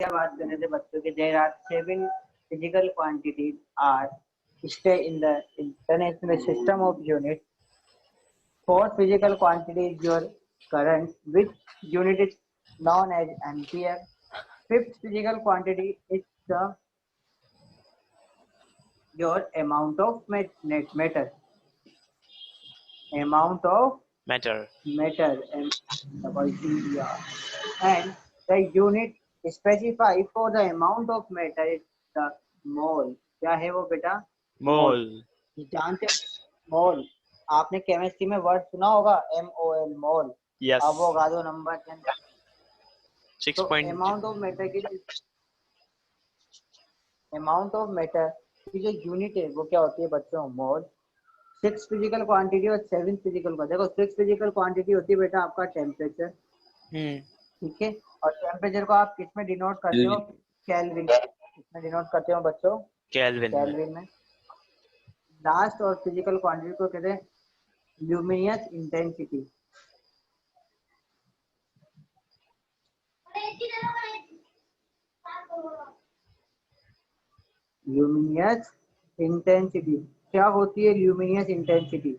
क्या बात कर रहे थे बच्चों के? There are 7 physical quantities are stay in the international system of units. Fourth physical quantity is your current, which unit is known as ampere. Fifth physical quantity is your amount of matter. Amount of matter. matter, and the unit specified for the amount of matter is the mole. क्या है वो बेटा? Mole. जानते हो मोल? आपने chemistry में word सुना होगा MOL, मोल। Yes. Avogadro number 10। 6 तो point. अमाउंट ऑफ मैटर की जो यूनिट है वो क्या होती है बच्चों? मोल। 6 फिजिकल क्वांटिटी और 7 फिजिकल का देखो। 6 फिजिकल क्वांटिटी होती है बेटा आपका टेम्परेचर, ठीक है। और टेम्परेचर को आप किस में डिनोट करते हो? केल्विन। किसमें डिनोट करते हो बच्चों? केल्विन में। लास्ट और फिजिकल क्वांटिटी को कहते हैं ल्यूमिनियस इंटेंसिटी। ल्यूमिनियस इंटेंसिटी क्या होती है? ल्यूमिनियस इंटेंसिटी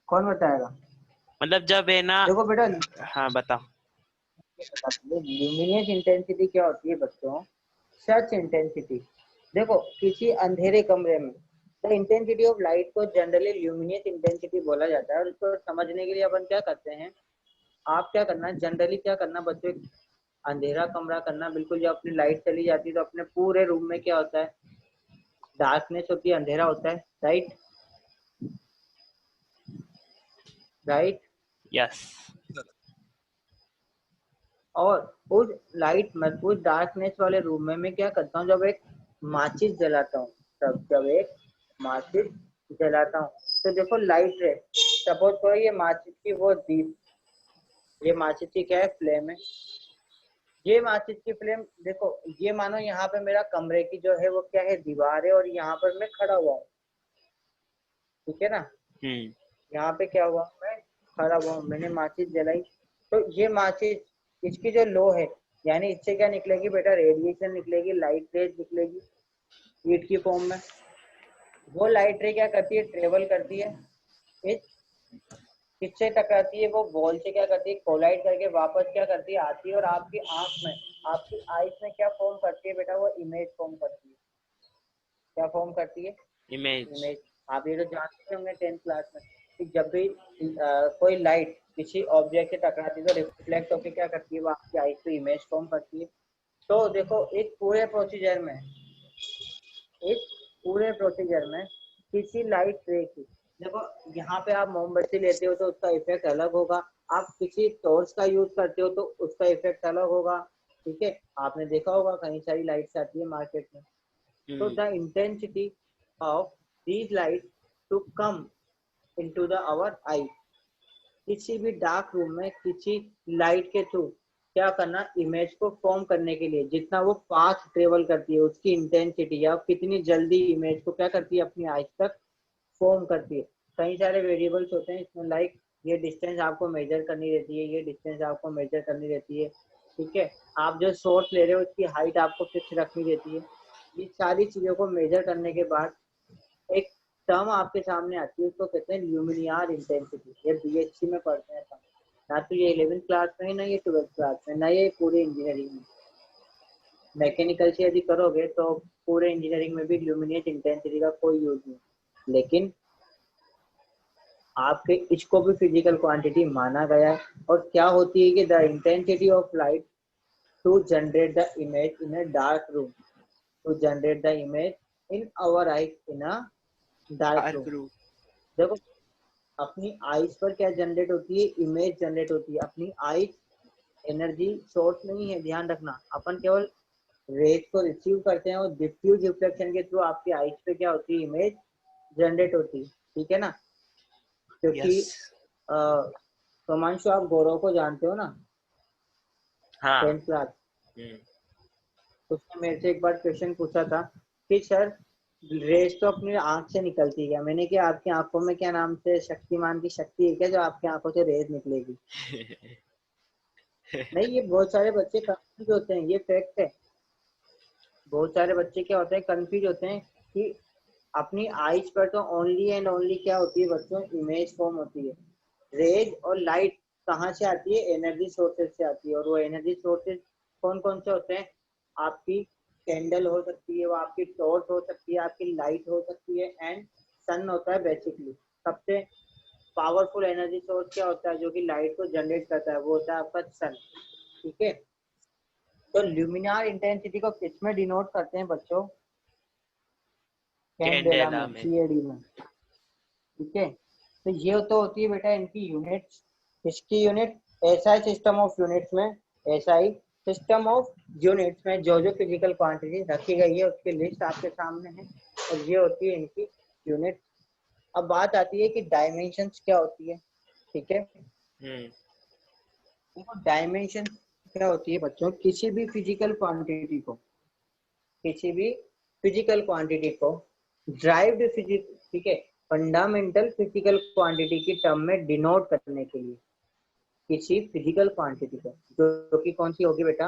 कौन बताएगा? मतलब जब है ना, देखो बेटा, हाँ बताओ। ल्यूमिनियस इंटेंसिटी क्या होती है बच्चों? Search intensity. देखो किसी अंधेरे कमरे में द इंटेंसिटी ऑफ लाइट को जनरली ल्यूमिनियस इंटेंसिटी बोला जाता है। और उसको समझने के लिए अपन क्या करते हैं, आप क्या करना है जनरली, क्या करना बच्चों, अंधेरा कमरा करना। बिल्कुल जब अपनी लाइट चली जाती है तो अपने पूरे रूम में क्या होता है? डार्कनेस होती है, अंधेरा होता है, राइट? Right, yes. और उस लाइट में, उस डार्कनेस वाले रूम में मैं क्या करता हूँ, जब एक माचिस जलाता हूँ, तब जब एक माचिस जलाता हूँ तो देखो लाइट है। सपोज करो ये माचिस की वो दीप, ये माचिस की क्या है? फ्लेम है। ये माचिस की फ्लेम देखो, ये मानो यहाँ पे मेरा कमरे की जो है वो क्या है? दीवार है, और यहाँ पर मैं खड़ा हुआ हूँ, ठीक है ना? यहाँ पे क्या हुआ? मैं खड़ा हुआ हूँ, मैंने माचिस जलाई। तो ये माचिस, इसकी जो लो है, यानी इससे क्या निकलेगी बेटा? रेडिएशन निकलेगी, लाइट रेज निकलेगी हीट की फॉर्म में। वो लाइट रे क्या करती है? ट्रेवल करती है, किससे टकराती है? वो बॉल से क्या करती है? कोलाइड करके वापस क्या करती है? आती है, और आपकी आंख में, आपकी आईज में क्या फॉर्म करती है बेटा? वो इमेज फॉर्म करती है। क्या फॉर्म करती है? इमेज। आप ये तो जानते होंगे 10th क्लास में कि जब भी कोई लाइट किसी ऑब्जेक्ट से टकराती है तो रिफ्लेक्ट होकर क्या करती है? वो आपकी आईज पे इमेज फॉर्म करती है। तो देखो एक पूरे प्रोसीजर में किसी लाइट रे की, देखो यहाँ पे आप मोमबत्ती लेते हो तो उसका इफेक्ट अलग होगा, आप किसी टॉर्च का यूज करते हो तो उसका इफेक्ट अलग होगा, ठीक है? आपने देखा होगा कई सारी लाइट्स आती है मार्केट में। तो the intensity of these lights to come into the our eye, किसी भी डार्क रूम में किसी लाइट के थ्रू क्या करना? इमेज को फॉर्म करने के लिए जितना वो फास्ट ट्रेवल करती है उसकी इंटेंसिटी, या कितनी जल्दी इमेज को क्या करती है? अपनी आइज तक फॉर्म करती है। कई सारे वेरिएबल्स होते हैं इसमें, लाइक ये डिस्टेंस आपको मेजर करनी रहती है, ये डिस्टेंस आपको मेजर करनी रहती है, ठीक है? आप जो सोर्स ले रहे हो उसकी हाइट आपको फिक्स रखनी रहती है। ये सारी चीजों को मेजर करने के बाद एक टर्म आपके सामने आती है, उसको कहते हैं ल्यूमिनियर इंटेंसिटी। ये BSc में पढ़ते हैं अपन, ना तो ये 11th क्लास में, ना ये 12th क्लास में, ना ये पूरे इंजीनियरिंग में। मैकेनिकल से यदि करोगे तो पूरे इंजीनियरिंग में भी ल्यूमिनियर इंटेंसिटी का कोई यूज नहीं, लेकिन आपके इसको भी फिजिकल क्वांटिटी माना गया है। और क्या होती है कि the intensity of light to generate the image in a dark room, to generate the image in our eyes in a dark room. देखो अपनी आइज पर क्या जनरेट होती है? इमेज जनरेट होती है। अपनी आइज एनर्जी सोर्स नहीं है, ध्यान रखना। अपन केवल रेज को रिसीव करते हैं और डिफ्यूज रिफ्लेक्शन के थ्रू आपकी आइज पे क्या होती है? इमेज जनरेट होती है, ठीक है ना? क्योंकि सोमांशु आप गौरव को जानते हो ना? हाँ। 10th class. उसने मेरे से एक बार क्वेश्चन पूछा था कि सर रेज तो अपनी आंख से निकलती है, मैंने क्या आपकी आंखों में क्या नाम से शक्तिमान की शक्ति है क्या जो आपकी आंखों से रेज निकलेगी? नहीं, ये बहुत सारे बच्चे कंफ्यूज होते हैं, ये फैक्ट है। बहुत सारे बच्चे क्या होते हैं, कंफ्यूज होते हैं कि अपनी आईज पर तो ओनली एंड ओनली क्या होती है बच्चों, इमेज फॉर्म होती है। रेज और लाइट कहाँ से आती है? एनर्जी सोर्सेज से आती है। और वो एनर्जी सोर्सेज कौन कौन से होते हैं? आपकी कैंडल हो सकती है, वो आपकी टॉर्च हो सकती है, आपकी लाइट हो सकती है, एंड सन होता है बेसिकली। सबसे पावरफुल एनर्जी सोर्स क्या होता है जो कि लाइट को जनरेट करता है? वो होता है आपका सन। ठीक है, तो ल्यूमिनार इंटेंसिटी को किस में डिनोट करते हैं बच्चों? कैंडेला कैंडेला में, में। सीएडी में। ठीक है, तो ये तो होती है बेटा इनकी यूनिट्स। इसकी unit SI system of units में, एसआई सिस्टम ऑफ यूनिट्स में जो जो फिजिकल क्वांटिटी रखी गई है उसकी लिस्ट आपके सामने है, और ये होती है इनकी यूनिट। अब बात आती है कि डायमेंशंस क्या होती है। ठीक है, देखो डायमेंशन क्या होती है बच्चों, किसी भी फिजिकल क्वांटिटी को, किसी भी फिजिकल क्वांटिटी को ड्राइव्ड फिजिक्स, ठीक है, फंडामेंटल फिजिकल क्वांटिटी की टर्म में डिनोट करने के लिए किसी फिजिकल क्वांटिटी को, जो कि कौन सी होगी बेटा?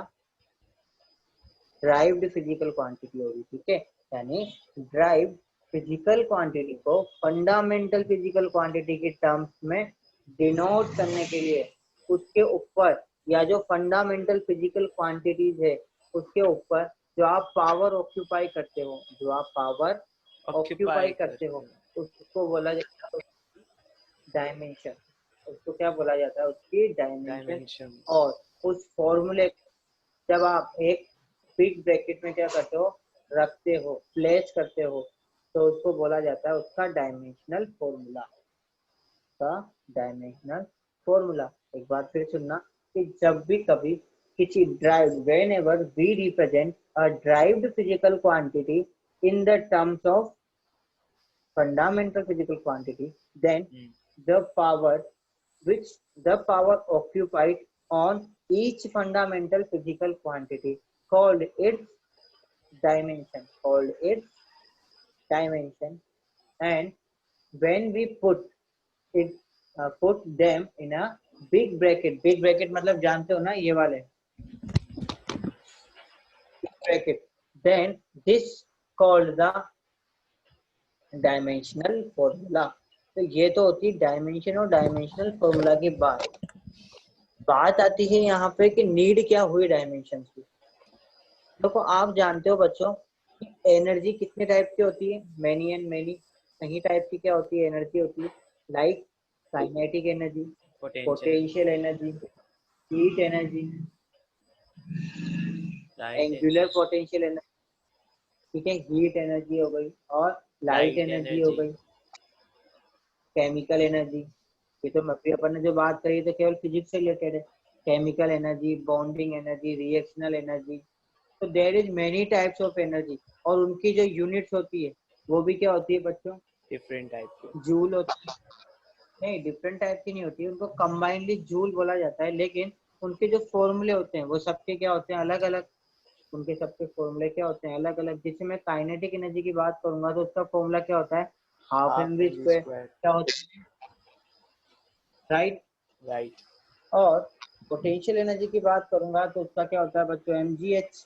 ड्राइव्ड फिजिकल क्वांटिटी होगी। ठीक है, यानी ड्राइव्ड फिजिकल क्वांटिटी को फंडामेंटल फिजिकल क्वांटिटी की टर्म्स में डिनोट करने के लिए उसके ऊपर, या जो फंडामेंटल फिजिकल क्वांटिटीज है उसके ऊपर जो आप पावर ऑक्यूपाई करते हो, जो आप पावर ऑक्यूपाई ऑक्यूपाई करते हो, करते हैं। उसको बोला जाता है डायमेंशन। उसको क्या बोला जाता है? उसकी डायमेंशन। डायमेंशंस। और उस फॉर्मूले, जब आप एक बिग ब्रैकेट में क्या करते हो, रखते हो, प्लेस करते हो, तो उसको बोला जाता है उसका डायमेंशनल फॉर्मूला, का डायमेंशनल फॉर्मूला। एक बार फिर सुनना कि जब भी कभी किसी drive, whenever we represent a derived physical quantity in the terms of fundamental physical quantity, then the power which the power occupied on each fundamental physical quantity called its dimension, and when we it put them in a big bracket मतलब जानते हो ना ये वाले big bracket, then this called the dimensional formula. तो ये तो होती है डायमेंशन और डायमेंशनल फॉर्मूला की बात आती है यहाँ पे कि नीड क्या हुई डायमेंशन की। देखो आप जानते हो बच्चों, एनर्जी कितने टाइप की होती है? Many and many. कहीं टाइप की क्या होती है? एनर्जी होती है, like kinetic energy, potential potential energy, heat energy, light angular potential energy. ठीक है, हीट एनर्जी हो गई, और लाइट एनर्जी हो एनर्जी। गई, केमिकल एनर्जी। ये तो अभी अपन ने जो बात करी तो केवल फिजिक्स से रिलेटेड है। Chemical energy, bonding energy, reactional energy. तो there is many types of energy, और उनकी जो यूनिट्स होती है वो भी क्या होती है बच्चों? डिफरेंट टाइप के। जूल होती है। नहीं, डिफरेंट टाइप की नहीं होती है, उनको कंबाइनली जूल बोला जाता है, लेकिन उनके जो फॉर्मूले होते हैं वो सबके क्या होते हैं? अलग अलग। उनके सबके फॉर्मूले क्या होते हैं? अलग अलग। जैसे मैं काइनेटिक एनर्जी की बात करूंगा तो उसका फॉर्मूला क्या होता है? Half m half v m v square. Square. क्या होता है? राइट। राइट। और पोटेंशियल एनर्जी की बात करूंगा तो उसका क्या होता है बच्चों? mgh।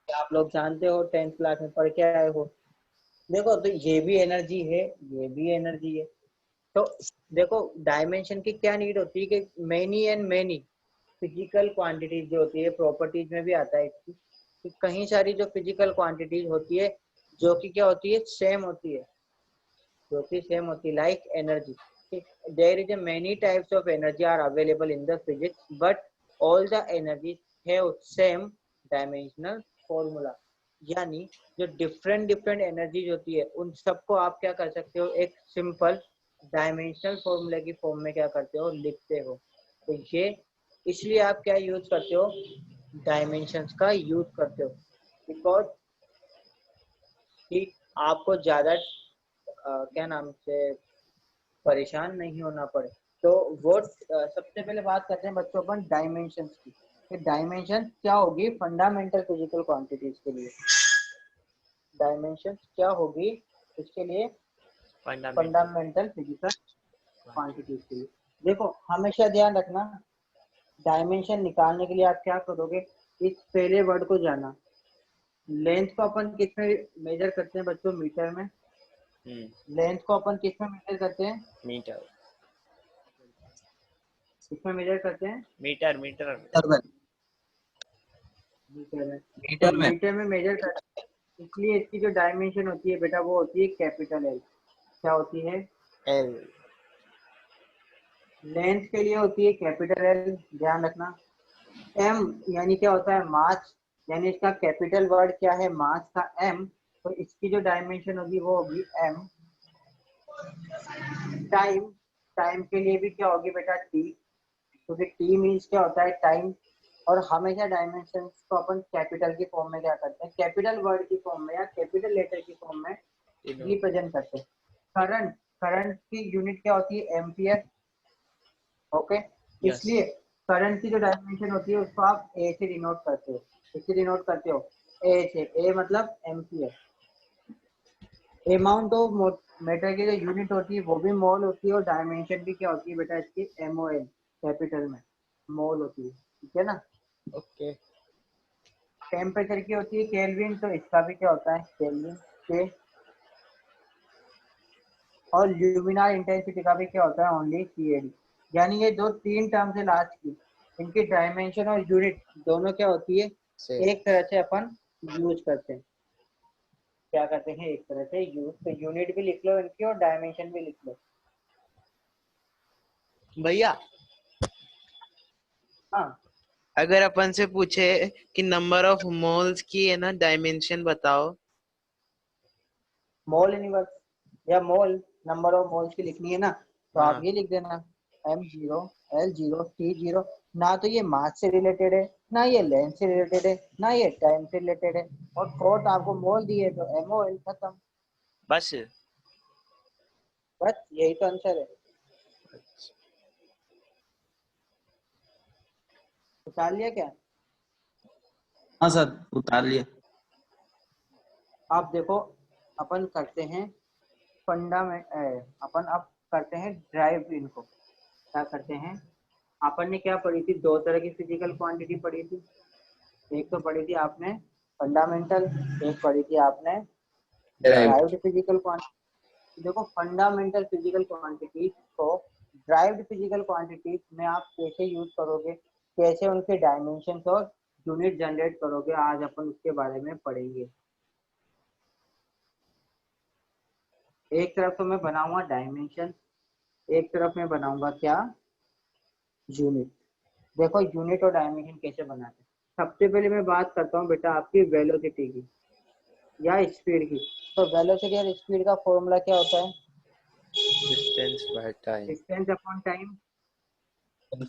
आप लोग जानते हो, 10th क्लास में पढ़ के आए हो। देखो तो ये भी एनर्जी है, ये भी एनर्जी है। तो देखो डायमेंशन की क्या नीड होती है कि many and many physical quantities जो होती है, प्रॉपर्टीज में भी आता है इसकी, कि कहीं सारी जो फिजिकल क्वांटिटीज होती है जो कि क्या होती है? सेम होती है, जो कि सेम होती है, like energy. there is a many types of energy are available in the physics, but all the energies have same dimensional formula। यानी जो डिफरेंट डिफरेंट एनर्जीज होती है उन सबको आप क्या कर सकते हो? एक सिंपल डायमेंशनल फॉर्मूला की फॉर्म में क्या करते हो? लिखते हो। तो ये इसलिए आप क्या यूज करते हो? डायमेंशंस का यूज करते हो, बिकॉज कि आपको ज्यादा क्या नाम से परेशान नहीं होना पड़े। तो वो सबसे पहले बात करते हैं बच्चों अपन डायमेंशंस की, कि डायमेंशन क्या होगी फंडामेंटल फिजिकल क्वांटिटीज के लिए। डायमेंशन क्या होगी इसके लिए, फंडामेंटल फंडामेंटल फिजिकल क्वांटिटीज के लिए। देखो हमेशा ध्यान रखना, डायमेंशन निकालने के लिए आप क्या करोगे, इस पहले वर्ड को जाना। लेंथ को अपन किस में मेजर करते हैं बच्चों, मीटर में। लेंथ को अपन किस में मेजर करते हैं, मीटर किस में मेजर करते हैं, मीटर मीटर मीटर में मीटर में। तो मीटर में मीटर में मेजर करते हैं, इसलिए इसकी जो डायमेंशन होती है बेटा वो होती है कैपिटल एल। क्या होती है, एल। लेंथ के लिए होती है कैपिटल एल, ध्यान रखना। एम यानी क्या होता है, मास, यानी इसका कैपिटल वर्ड क्या है, मास का एम, तो इसकी जो डायमेंशन होगी वो होगी एम। टाइम, टाइम के लिए भी क्या होगी बेटा, टी, क्योंकि टी मीन्स क्या होता है, टाइम। और हमेशा डायमेंशन को अपन कैपिटल की फॉर्म में क्या करते हैं, कैपिटल वर्ड की फॉर्म में या कैपिटल लेटर की फॉर्म में रिप्रेजेंट करते हैं। करंट, करंट की यूनिट क्या होती है, एम्पियर। ओके, इसलिए करंट की जो डायमेंशन होती है उसको आप ए से डिनोट करते हो, इससे डिनोट करते हो ए से, ए मतलब एम्पियर। अमाउंट ऑफ मैटर की जो यूनिट होती है वो भी मोल होती है, और डायमेंशन भी क्या होती है बेटा इसकी, एमओएल कैपिटल में मोल होती है, ठीक है ना। ओके। टेम्परेचर की होती है केल्विन, तो इसका भी क्या होता है केल्विन के। और ल्यूमिनर इंटेंसिटी का भी क्या होता है, ओनली सीएडी। यानी ये जो तीन टर्म्स है लास्ट की, इनकी डायमेंशन और यूनिट दोनों क्या होती है, एक तरह से अपन यूज करते हैं। क्या करते हैं, एक तरह से यूज, तो यूनिट भी लिख लो इनकी और डायमेंशन भी लिख लो। भैया हाँ, अगर अपन से पूछे कि नंबर ऑफ मोल्स की है ना डायमेंशन बताओ। मोल यूनिवर्स या मोल, नंबर ऑफ मोल्स की लिखनी है ना, तो आप ये लिख देना m0 l0 t0। ना तो ये मास से रिलेटेड है, ना ये लेंथ से रिलेटेड है, ना ये टाइम से रिलेटेड है, और फोर्थ आपको मोल दिए तो MOL, खत्म। बस बस यही तो आंसर है। उतार लिया क्या, हाँ सर उतार लिया। आप देखो अपन करते हैं फंडामेंट, अपन अब करते हैं ड्राइव इनको। क्या करते हैं, अपन ने क्या पढ़ी थी, दो तरह की फिजिकल क्वांटिटी पढ़ी थी। एक तो पढ़ी थी आपने फंडामेंटल, एक पढ़ी थी आपने ड्राइव्ड फिजिकल क्वांटिटी। देखो फंडामेंटल फिजिकल क्वांटिटी को ड्राइव्ड फिजिकल क्वांटिटी में आप कैसे यूज करोगे, कैसे उनके डायमेंशंस और यूनिट जनरेट करोगे, आज अपन उसके बारे में पढ़ेंगे। एक तरफ तो मैं बनाऊंगा डायमेंशन, एक तरफ मैं बनाऊंगा क्या, यूनिट। देखो यूनिट और डायमेंशन कैसे बनाते हैं। सबसे पहले मैं बात करता हूँ बेटा आपकी वेलोसिटी की या स्पीड की। तो वेलोसिटी और स्पीड का फॉर्मूला क्या होता है, distance by time. Distance upon time,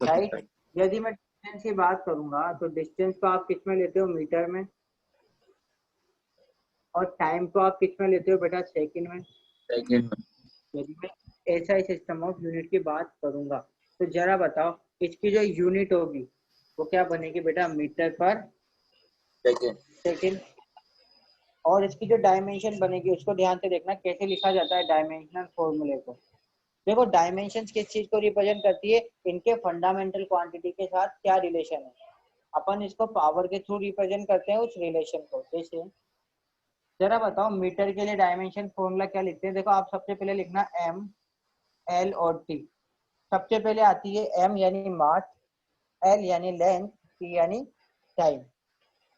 right. यदि मैं डिस्टेंस की बात करूंगा तो डिस्टेंस को आप किस में लेते हो, मीटर में, और टाइम को आप किस में लेते हो बेटा, सेकंड में। सेकंड में। यदि मैं ऐसा सिस्टम ऑफ यूनिट की बात करूंगा तो जरा बताओ इसकी जो यूनिट होगी वो क्या बनेगी बेटा, मीटर पर सेकंड। और इसकी जो डायमेंशन बनेगी उसको ध्यान से देखना कैसे लिखा जाता है डायमेंशनल फॉर्मूले को। देखो डायमेंशंस किस चीज को रिप्रेजेंट करती है, इनके फंडामेंटल क्वांटिटी के साथ क्या रिलेशन है। अपन इसको पावर के थ्रू रिप्रेजेंट करते हैं उस रिलेशन को। जैसे जरा बताओ मीटर के लिए डायमेंशन फॉर्मूला क्या लिखते हैं, देखो आप सबसे पहले लिखना m, l और t। सबसे पहले आती है m यानी मास, l यानी लेंथ, t यानी टाइम।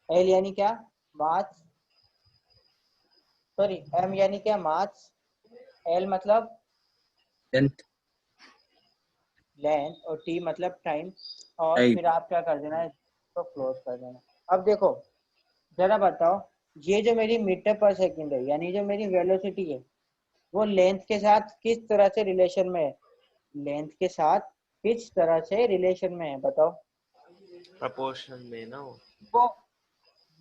l यानी क्या, मास, सॉरी m यानी क्या, मास, l मतलब लेंथ लेंथ, और t मतलब टाइम। और टाइम। फिर आप क्या कर देना है, इसको क्लोज कर देना। अब देखो जरा बताओ ये जो मेरी मीटर पर सेकंड है यानी जो मेरी वेलोसिटी है वो लेंथ के साथ किस तरह से रिलेशन में है, लेंथ के साथ किस तरह से रिलेशन में है बताओ। प्रोपोर्शनल में ना वो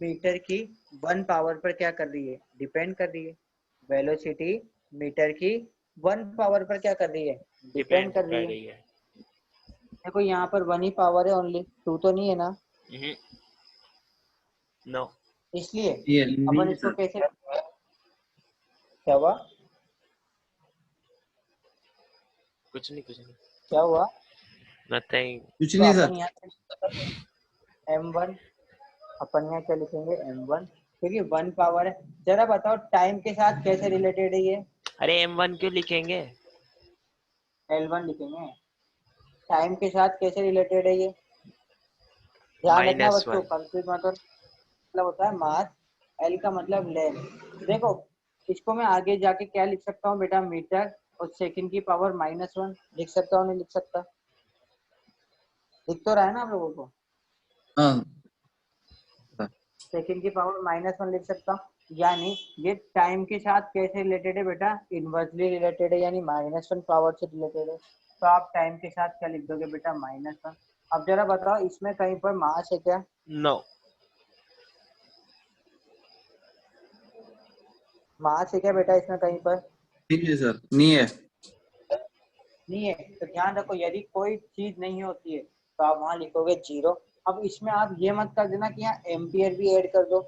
मीटर की 1 पावर पर क्या कर रही है, डिपेंड कर रही है। वेलोसिटी मीटर की 1 पावर पर क्या कर रही है, डिपेंड डिपेंड कर कर रही है। रही है। देखो यहाँ पर 1 ही पावर है, ओनली 2 तो नहीं है ना, नो। इसलिए ये अपन नहीं इसको सर। कैसे, क्या हुआ? कुछ नहीं क्या हुआ? नथिंग। कुछ तो नहीं अपन सर। यहाँ M1, अपन यहाँ क्या लिखेंगे M1, क्योंकि 1 पावर है। जरा बताओ टाइम के साथ कैसे रिलेटेड है ये? अरे M1 क्यों लिखेंगे? L1 लिखेंगे। टाइम के साथ कैसे रिलेटेड है ये? ध्यान रखना बच्चों, -1। कंफ्यूज मत हो। मतलब होता है मास, एल का मतलब लेंथ। देखो इसको मैं आगे जाके क्या लिख सकता हूँ बेटा, मीटर और सेकंड की पावर -1 लिख सकता हूँ, नहीं लिख सकता? लिख तो रहा है ना आप लोगों को? हाँ सेकंड की पावर -1 लिख सकता हूँ। यानी ये टाइम के साथ कैसे रिलेटेड है बेटा? इनवर्सली रिलेटेड है, यानी -1 पावर से रिलेटेड है। तो आप टाइम के साथ क्या लिख दोगे बेटा? -1। अब जरा बताओ इसमें कहीं पर मास है क्या? नो। मास है क्या बेटा इसमें कहीं पर? ठीक है सर, नहीं है। नहीं है। तो ध्यान रखो यदि कोई चीज नहीं होती है तो आप वहां लिखोगे 0। अब इसमें आप ये मत कर देना कि यहाँ एम्पियर भी ऐड कर दो,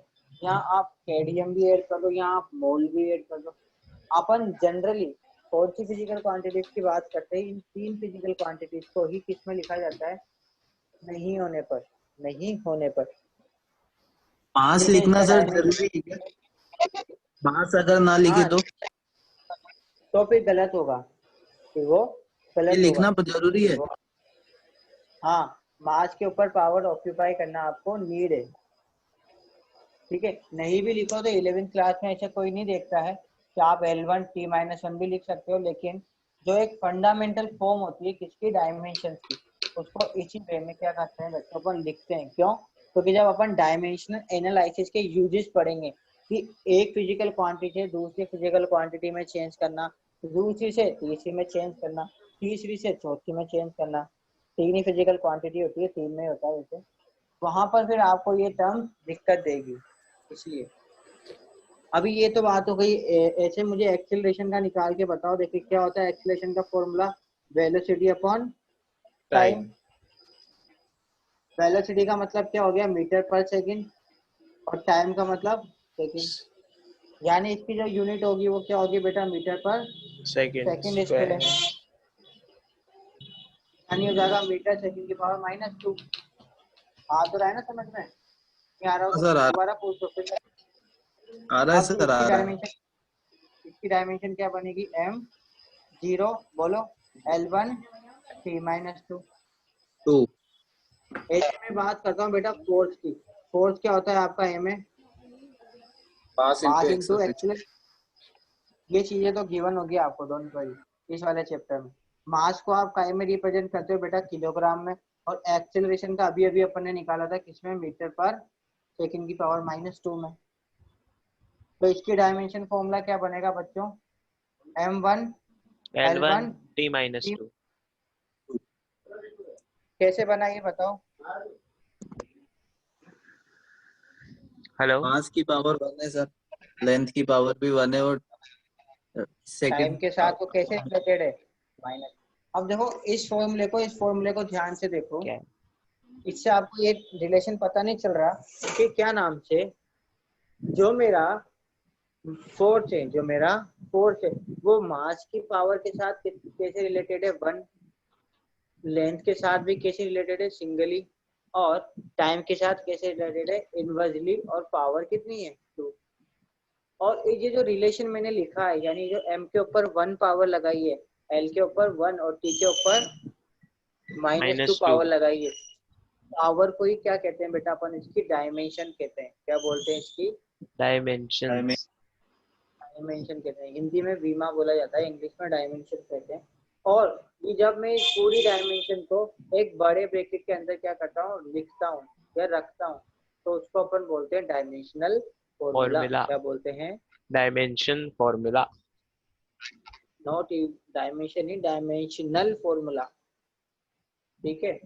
यहाँ आप केडीएम भी ऐड कर दो, यहाँ आप मोल भी ऐड कर दो। अपन जनरली कौन सी फिजिकल क्वांटिटीज की बात करते हैं? इन 3 फिजिकल क्वांटिटीज को ही किस में लिखा जाता है? नहीं होने पर। नहीं होने पर। मास ठीक है, लिखना इसका सर डायमेंशन। जरूरी है क्या? मास अगर ना लिखे हाँ, तो फिर गलत होगा, फिर वो ये गलत होगा। लिखना जरूरी है। हाँ, मास के ऊपर पावर ऑक्यूपाई करना आपको नीड है। ठीक है, नहीं भी लिखो तो 11th क्लास में ऐसा कोई नहीं देखता है कि आप L1 T-1 भी लिख सकते हो, लेकिन जो एक फंडामेंटल फॉर्म होती है किसकी, डायमेंशन की, उसको इसी वे में क्या करते हैं बच्चों, अपन लिखते हैं। क्यों? क्योंकि जब अपन डायमेंशनल एनालिसिस के यूजेस पढ़ेंगे कि एक फिजिकल क्वांटिटी से दूसरी फिजिकल क्वांटिटी में चेंज करना, दूसरी से तीसरी में चेंज करना, तीसरी से चौथी में चेंज करना, 3 ही फिजिकल क्वांटिटी होती है, 3 में होता है वैसे, वहां पर फिर आपको ये टर्म दिक्कत देगी। इसलिए अभी ये तो बात हो गई। ऐसे मुझे एक्सीलरेशन का निकाल के बताओ, देखिए क्या होता है एक्सीलरेशन का formula? Velocity upon time. Time. Velocity का मतलब क्या हो गया? मीटर पर सेकंड। और टाइम का मतलब सेकंड। यानी इसकी जो यूनिट होगी वो क्या होगी बेटा? मीटर पर सेकंड सेकंड स्क्वायर। स्क्वायर। यानी हो जाएगा मीटर सेकंड की पावर -2। आ तो रहा है ना समझ में? नहीं आ रहा हो हाँ तो सर, दोबारा पूछ दो फिर। आ रहा है अब सर, आ रहा है। इसकी डायमेंशन क्या बनेगी? M0 बोलो, L1 T-2। 2। ऐसे में बात करता हूँ बेटा फोर्स की। फोर्स क्या होता है आपका? M है पास into mass into acceleration. Acceleration. ये चीजें तो गिवन होगी आपको, डोंट वरी, इस वाले चैप्टर में। मास को आप काय में रिप्रेजेंट करते हो बेटा? किलोग्राम में। और एक्सीलरेशन का अभी अभी अपन ने निकाला था किसमें? मीटर पर सेकंड की पावर -2 में। तो इसकी डायमेंशन फॉर्मूला क्या बनेगा बच्चों? M1 L1 L1 T-2। कैसे बना ये बताओ? हेलो। मास की पावर 1 है सर, लेंथ की पावर भी 1 है, और टाइम सेकंड के साथ वो कैसे रिलेटेड है? माइनस। अब देखो इस फॉर्मूले को ध्यान से देखो। क्या है? इससे आपको ये रिलेशन पता नहीं चल रहा कि क्या नाम से जो मेरा फोर्स है वो मास की पावर के साथ कैसे रिलेटेड है? 1। लेंथ के साथ भी कैसे रिलेटेड है? सिंगली। और टाइम के साथ कैसे रिलेटेड है? इनवर्सली। और पावर कितनी है? 2। और ये जो रिलेशन मैंने लिखा है, यानी जो M के ऊपर 1 पावर लगाई है, L के ऊपर 1 और T के ऊपर -2 -2। पावर लगाई है, पावर को ही क्या कहते हैं बेटा? अपन इसकी डायमेंशन कहते हैं। क्या बोलते हैं इसकी? डायमेंशंस। डायमेंशन कहते हैं। हिंदी में वीमा बोला जाता है, इंग्लिश में डायमेंशन कहते हैं। और ये जब मैं इस पूरी डायमेंशन को एक बड़े ब्रैकेट के अंदर क्या करता हूँ, लिखता हूँ या रखता हूँ, तो उसको अपन बोलते हैं डायमेंशनल फॉर्मूला। फॉर्मूला। क्या बोलते हैं? Dimension formula. Not dimension he, dimensional formula. ठीक है।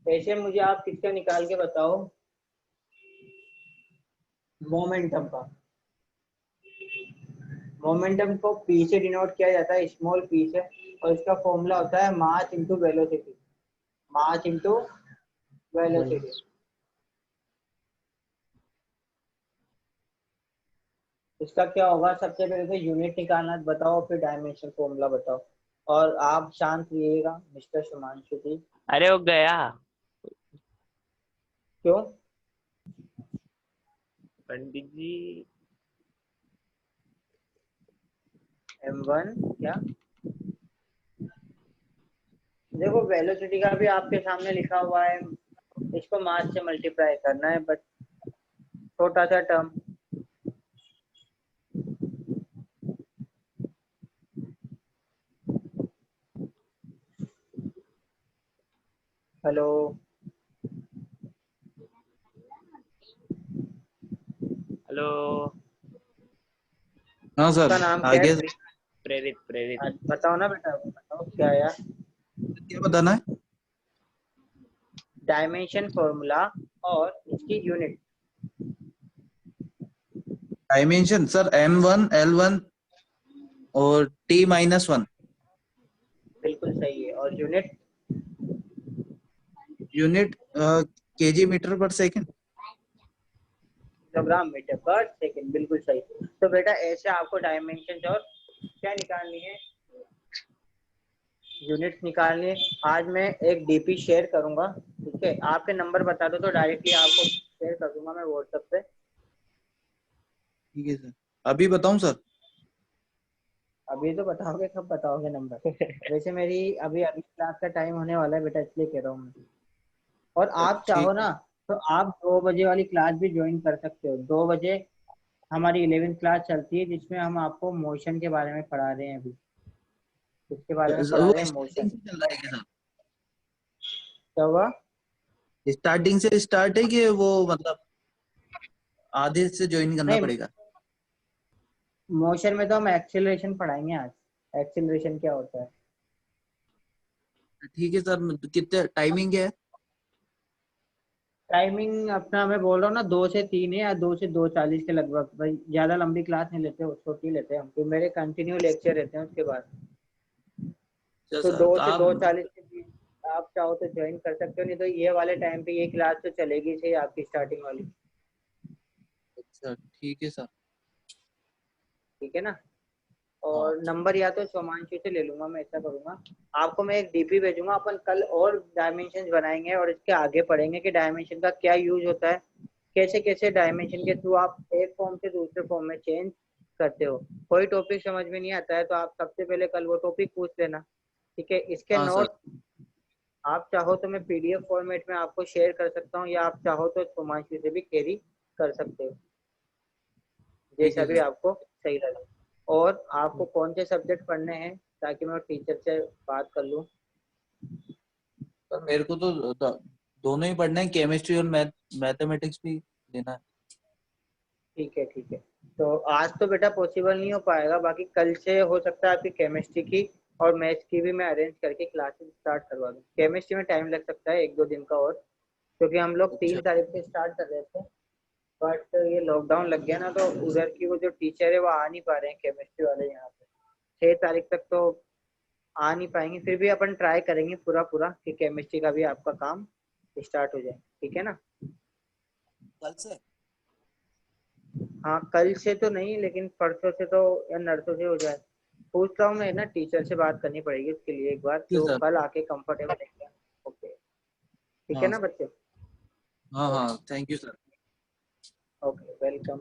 ऐसे मुझे आप किसका निकाल के बताओ? मोमेंटम का। मोमेंटम को पी से डिनोट किया जाता है, स्मॉल पी से। और इसका फॉर्मूला होता है mass into velocity. Mass into velocity. इसका क्या होगा, सबसे पहले तो यूनिट निकालना बताओ, फिर डायमेंशन फॉर्मूला बताओ। और आप शांत रहिएगा मिस्टर शुमांशु जी। अरे वो गया क्यों? पंडित जी। M1 क्या? देखो वेलोसिटी का भी आपके सामने लिखा हुआ है, इसको मास से मल्टीप्लाई करना है, बस छोटा सा टर्म। Hello, hello. हाँ सर, उसका नाम क्या आगे है? प्रेरित प्रेरित। बताओ ना बेटा, बताओ क्या है यार? क्या बताना है? डायमेंशन फॉर्मूला और इसकी unit. Dimension sir M1 L1 और T-1। बिल्कुल सही है। और यूनिट? यूनिट केजी मीटर पर सेकंड। किलोग्राम मीटर पर सेकंड, बिल्कुल सही। तो बेटा ऐसे आपको डायमेंशन और क्या निकालनी है, यूनिट्स निकालनी है। आज मैं एक डीपी शेयर करूंगा, ठीक है? आपके नंबर बता दो तो डायरेक्टली आपको शेयर कर दूंगा मैं व्हाट्सएप पे। ठीक है सर, अभी बताऊं सर? अभी तो बताओगे, कब बताओगे नंबर? वैसे मेरी अभी अगली क्लास का टाइम होने वाला है बेटा, इसलिए कह रहा हूँ मैं। और आप चाहो ठीक ना है। तो आप 2 बजे वाली क्लास भी ज्वाइन कर सकते हो। 2 बजे हमारी 11th क्लास चलती है, जिसमें हम आपको मोशन के बारे में पढ़ा रहे हैं। अभी इसके बारे में पढ़ा वो रहे हैं, स्टार्टिंग मोशन। से चल रहा है क्या क्या हुआ? सर? स्टार्टिंग से स्टार्ट है कि वो मतलब आधे से ज्वाइन करना नहीं, पड़ेगा? मोशन में तो हम एक्सेलरेशन पढ़ाएंगे आज। एक्सेलरेशन क्या होता है? ठीक है सर, कितने टाइमिंग है? टाइमिंग अपना मैं बोल रहा हूँ ना, 2 से 3 है, या 2 से 2:40 के लगभग। भाई ज्यादा लंबी क्लास नहीं लेते, वो छोटी लेते हैं हम, तो मेरे कंटिन्यू लेक्चर रहते हैं उसके बाद। अच्छा तो सर, दो तो से आप दो चालीस के बीच आप चाहो तो ज्वाइन कर सकते हो, नहीं तो ये वाले टाइम पे ये क्लास तो चलेगी सही आपकी स्टार्टिंग वाली। अच्छा ठीक है सर। ठीक है ना? हाँ और नंबर या तो सोमांशु से ले लूंगा मैं, ऐसा करूंगा। आपको मैं एक डीपी भेजूंगा, अपन कल और डायमेंशन बनाएंगे और इसके आगे पढ़ेंगे कि डायमेंशन का क्या यूज होता है, कैसे कैसे डायमेंशन के थ्रू आप एक फॉर्म से दूसरे फॉर्म में चेंज करते हो। कोई टॉपिक समझ में नहीं आता है तो आप सबसे पहले कल वो टॉपिक पूछ लेना, ठीक है? इसके हाँ सर। नोट आप चाहो तो मैं पीडीएफ फॉर्मेट में आपको शेयर कर सकता हूँ, या आप चाहो तो सोमांशु से भी कैरी कर सकते हो, ठीक जैसा है भी सर। आपको सही लगे। और आपको कौन से सब्जेक्ट पढ़ने हैं, ताकि मैं टीचर से बात कर लूँ। सर मेरे को तो दोनों ही पढ़ना है, केमिस्ट्री और मैथमेटिक्स भी लेना है। ठीक है, ठीक है। तो आज तो बेटा पॉसिबल नहीं हो पाएगा, बाकी कल से हो सकता है आपकी केमिस्ट्री की और मैथ्स की भी मैं अरेंज करके क्लासेस स्टार्ट करवा दूँ। केमिस्ट्री में टाइम लग सकता है 1-2 दिन का, और क्योंकि हम लोग अच्छा। 3 तारीख से स्टार्ट कर रहे थे, बट ये लॉकडाउन लग गया ना, तो उधर की वो जो टीचर है वो आ नहीं पा रहे हैं केमिस्ट्री वाले यहाँ पे। 6 तारीख तक तो आ नहीं पाएंगे, फिर भी अपन ट्राई करेंगे पूरा पूरा कि केमिस्ट्री का भी आपका काम स्टार्ट हो जाए, ठीक है ना? कल से? हाँ, कल से तो नहीं, लेकिन परसों से तो या नरसों से हो जाए। पूछ रहा हूँ मैं ना, टीचर से बात करनी पड़ेगी उसके लिए एक बार, ठीक तो है सर। कल आके कंफर्टेबल है क्या? ओके, ठीक है हाँ ना सर। बच्चे? हाँ हाँ, thank you sir. Okay, welcome.